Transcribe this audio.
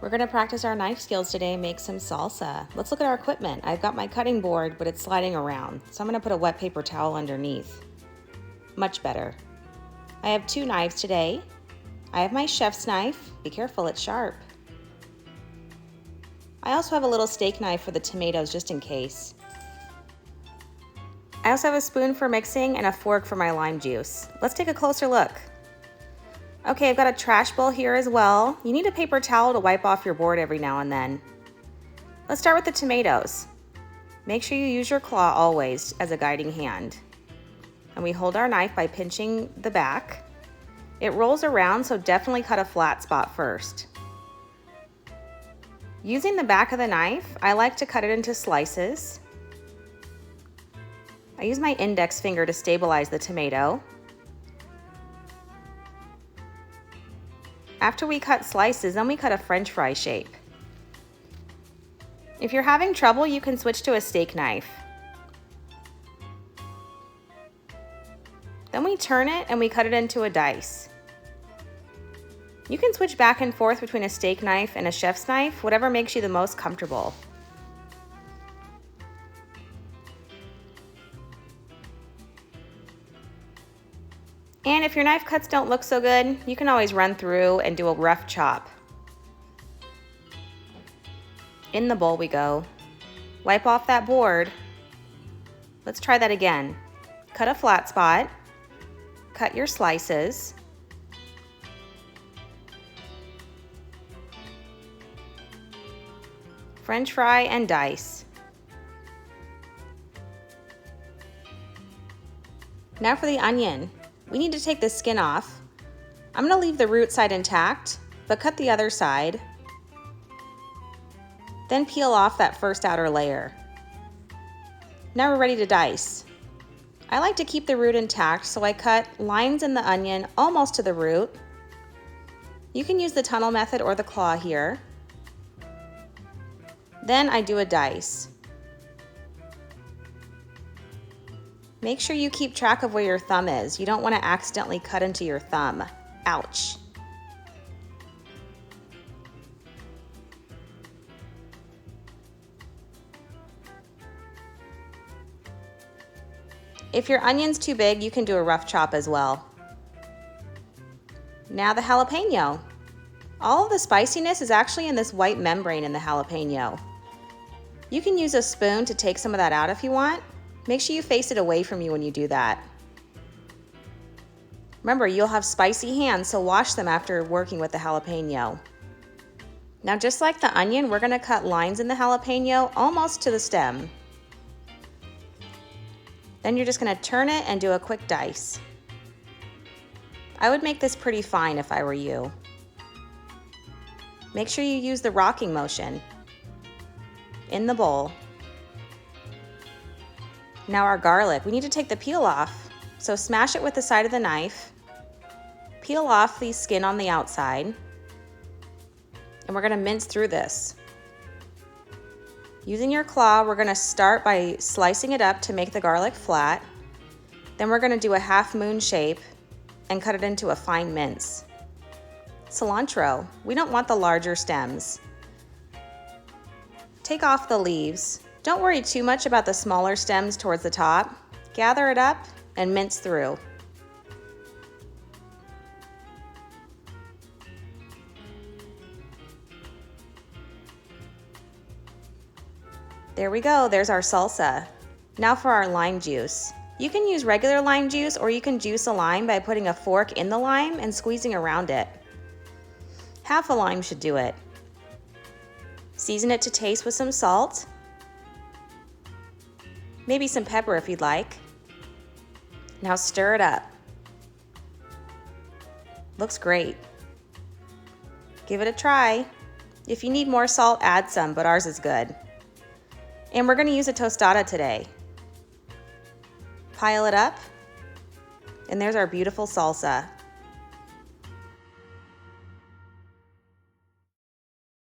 We're gonna practice our knife skills today and make some salsa. Let's look at our equipment. I've got my cutting board, but it's sliding around, so I'm gonna put a wet paper towel underneath. Much better. I have 2 knives today. I have my chef's knife. Be careful, it's sharp. I also have a little steak knife for the tomatoes, just in case. I also have a spoon for mixing and a fork for my lime juice. Let's take a closer look. Okay, I've got a trash bowl here as well. You need a paper towel to wipe off your board every now and then. Let's start with the tomatoes. Make sure you use your claw always as a guiding hand. And we hold our knife by pinching the back. It rolls around, so definitely cut a flat spot first. Using the back of the knife, I like to cut it into slices. I use my index finger to stabilize the tomato. After we cut slices, then we cut a French fry shape. If you're having trouble, you can switch to a steak knife. Then we turn it and we cut it into a dice. You can switch back and forth between a steak knife and a chef's knife, whatever makes you the most comfortable. And if your knife cuts don't look so good, you can always run through and do a rough chop. In the bowl we go. Wipe off that board. Let's try that again. Cut a flat spot. Cut your slices. French fry and dice. Now for the onion. We need to take the skin off. I'm gonna leave the root side intact, but cut the other side. Then peel off that first outer layer. Now we're ready to dice. I like to keep the root intact, so I cut lines in the onion almost to the root. You can use the tunnel method or the claw here. Then I do a dice. Make sure you keep track of where your thumb is. You don't want to accidentally cut into your thumb. Ouch. If your onion's too big, you can do a rough chop as well. Now the jalapeno. All of the spiciness is actually in this white membrane in the jalapeno. You can use a spoon to take some of that out if you want. Make sure you face it away from you when you do that. Remember, you'll have spicy hands, so wash them after working with the jalapeno. Now, just like the onion, we're gonna cut lines in the jalapeno almost to the stem. Then you're just gonna turn it and do a quick dice. I would make this pretty fine if I were you. Make sure you use the rocking motion in the bowl. Now our garlic, we need to take the peel off. So smash it with the side of the knife. Peel off the skin on the outside. And we're gonna mince through this. Using your claw, we're gonna start by slicing it up to make the garlic flat. Then we're gonna do a half moon shape and cut it into a fine mince. Cilantro, we don't want the larger stems. Take off the leaves. Don't worry too much about the smaller stems towards the top. Gather it up and mince through. There we go, there's our salsa. Now for our lime juice. You can use regular lime juice, or you can juice a lime by putting a fork in the lime and squeezing around it. Half a lime should do it. Season it to taste with some salt. Maybe some pepper if you'd like. Now stir it up. Looks great. Give it a try. If you need more salt, add some, but ours is good. And we're gonna use a tostada today. Pile it up, and there's our beautiful salsa.